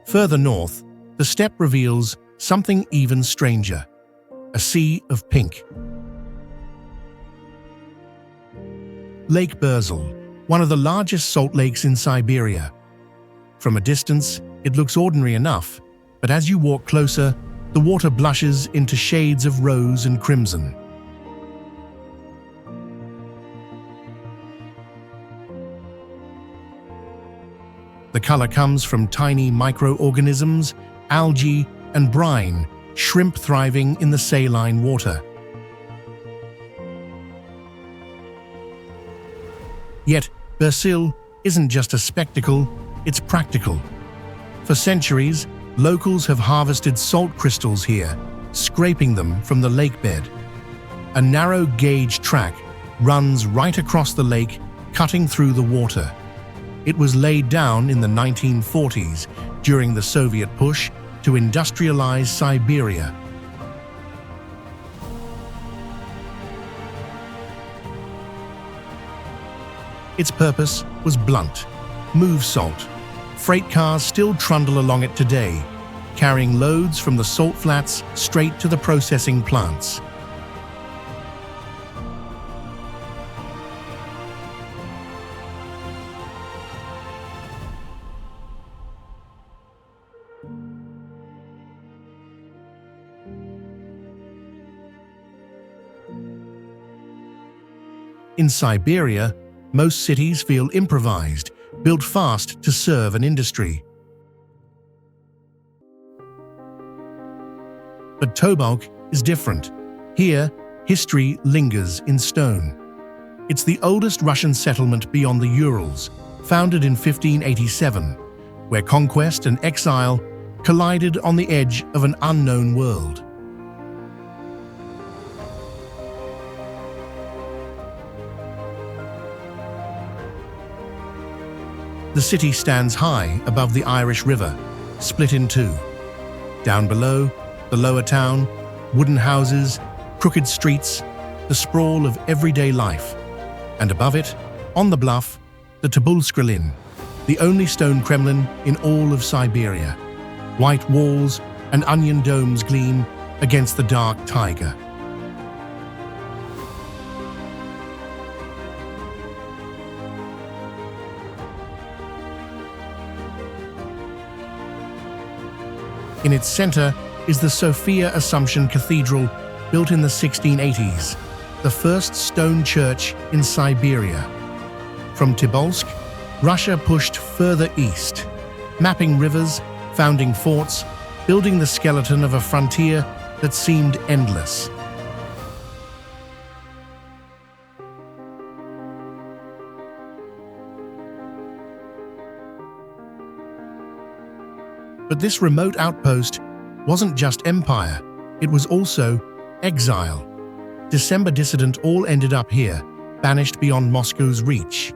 A: Further north, the steppe reveals something even stranger, a sea of pink. Lake Burzel, one of the largest salt lakes in Siberia. From a distance, it looks ordinary enough, but as you walk closer, the water blushes into shades of rose and crimson. The color comes from tiny microorganisms, algae, and brine, shrimp thriving in the saline water. Yet, Burzel isn't just a spectacle, it's practical. For centuries, locals have harvested salt crystals here, scraping them from the lake bed. A narrow gauge track runs right across the lake, cutting through the water. It was laid down in the 1940s during the Soviet push to industrialize Siberia. Its purpose was blunt: move salt. Freight cars still trundle along it today, carrying loads from the salt flats straight to the processing plants. In Siberia, most cities feel improvised, built fast to serve an industry. But Tobolsk is different. Here, history lingers in stone. It's the oldest Russian settlement beyond the Urals, founded in 1587, where conquest and exile collided on the edge of an unknown world. The city stands high above the Irish River, split in two. Down below, the lower town, wooden houses, crooked streets, the sprawl of everyday life. And above it, on the bluff, the Tabulskrelin, the only stone Kremlin in all of Siberia. White walls and onion domes gleam against the dark taiga. In its center is the Sophia Assumption Cathedral, built in the 1680s, the first stone church in Siberia. From Tobolsk, Russia pushed further east, mapping rivers, founding forts, building the skeleton of a frontier that seemed endless. But this remote outpost wasn't just empire, it was also exile. December dissident all ended up here, banished beyond Moscow's reach.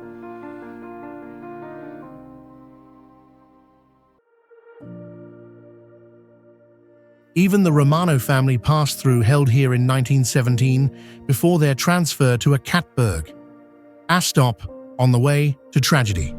A: Even the Romano family passed through, held here in 1917 before their transfer to Ekaterinburg, a stop on the way to tragedy.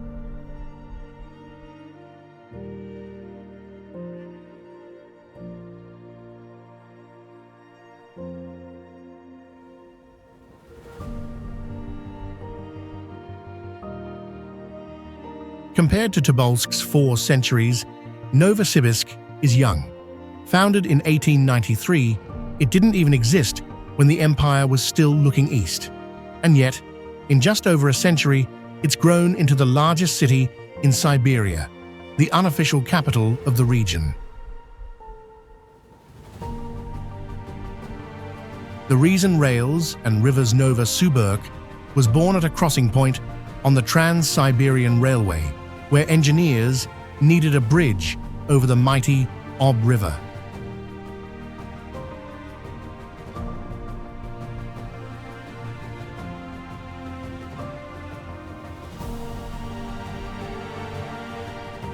A: Compared to Tobolsk's 4 centuries, Novosibirsk is young. Founded in 1893, it didn't even exist when the empire was still looking east. And yet, in just over a century, it's grown into the largest city in Siberia, the unofficial capital of the region. The reason rails and rivers Novosibirsk was born at a crossing point on the Trans-Siberian Railway, where engineers needed a bridge over the mighty Ob River.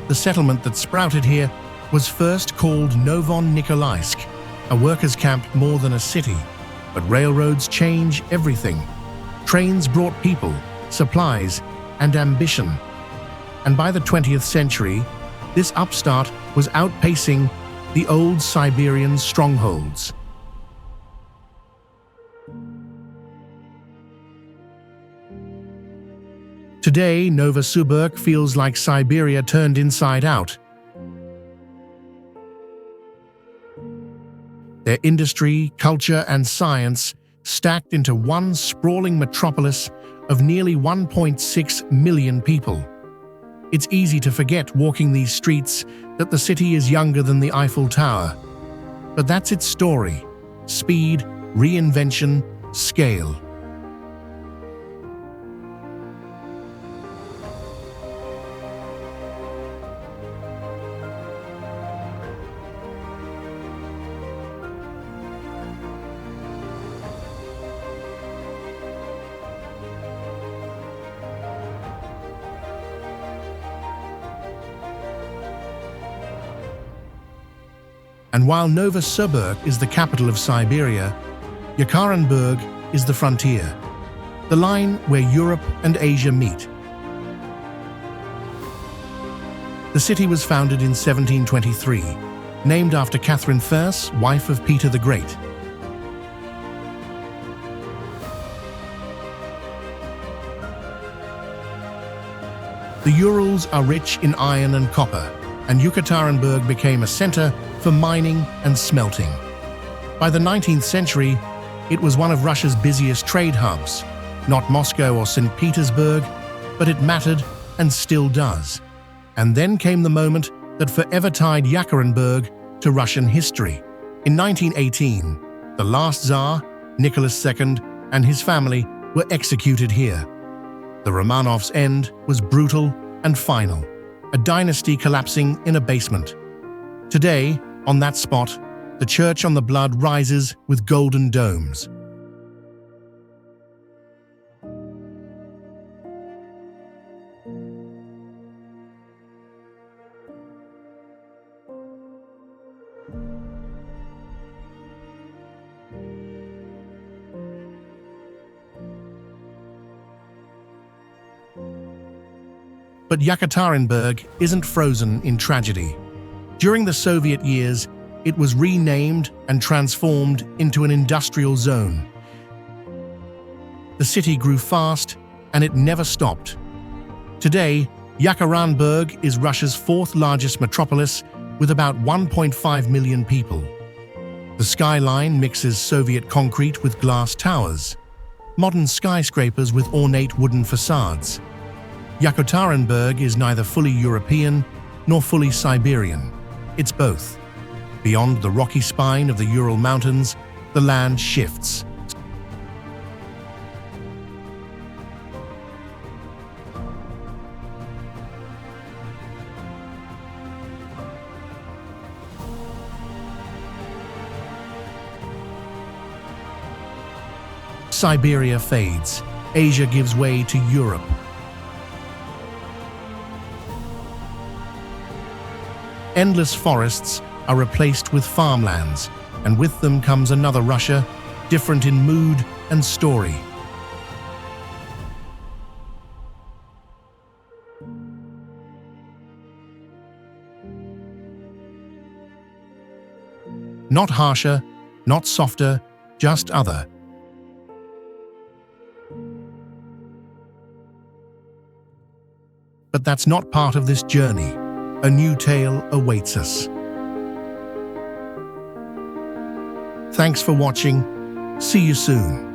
A: The settlement that sprouted here was first called Novon-Nikolaysk, a workers' camp more than a city. But railroads change everything. Trains brought people, supplies, and ambition. And by the 20th century, this upstart was outpacing the old Siberian strongholds. Today, Novosibirsk feels like Siberia turned inside out. Their industry, culture, and science stacked into one sprawling metropolis of nearly 1.6 million people. It's easy to forget walking these streets that the city is younger than the Eiffel Tower. But that's its story: speed, reinvention, scale. And while Novosibirsk is the capital of Siberia, Ekaterinburg is the frontier, the line where Europe and Asia meet. The city was founded in 1723, named after Catherine I, wife of Peter the Great. The Urals are rich in iron and copper, and Ekaterinburg became a center for mining and smelting. By the 19th century, it was one of Russia's busiest trade hubs, not Moscow or St. Petersburg, but it mattered and still does. And then came the moment that forever tied Ekaterinburg to Russian history. In 1918, the last Tsar, Nicholas II, and his family were executed here. The Romanovs' end was brutal and final, a dynasty collapsing in a basement. Today, on that spot, the church on the blood rises with golden domes. But Ekaterinburg isn't frozen in tragedy. During the Soviet years, it was renamed and transformed into an industrial zone. The city grew fast, and it never stopped. Today, Yekaterinburg is Russia's fourth largest metropolis with about 1.5 million people. The skyline mixes Soviet concrete with glass towers, modern skyscrapers with ornate wooden facades. Yekaterinburg is neither fully European nor fully Siberian. It's both. Beyond the rocky spine of the Ural Mountains, the land shifts. Siberia fades. Asia gives way to Europe. Endless forests are replaced with farmlands, and with them comes another Russia, different in mood and story. Not harsher, not softer, just other. But that's not part of this journey. A new tale awaits us. Thanks for watching. See you soon.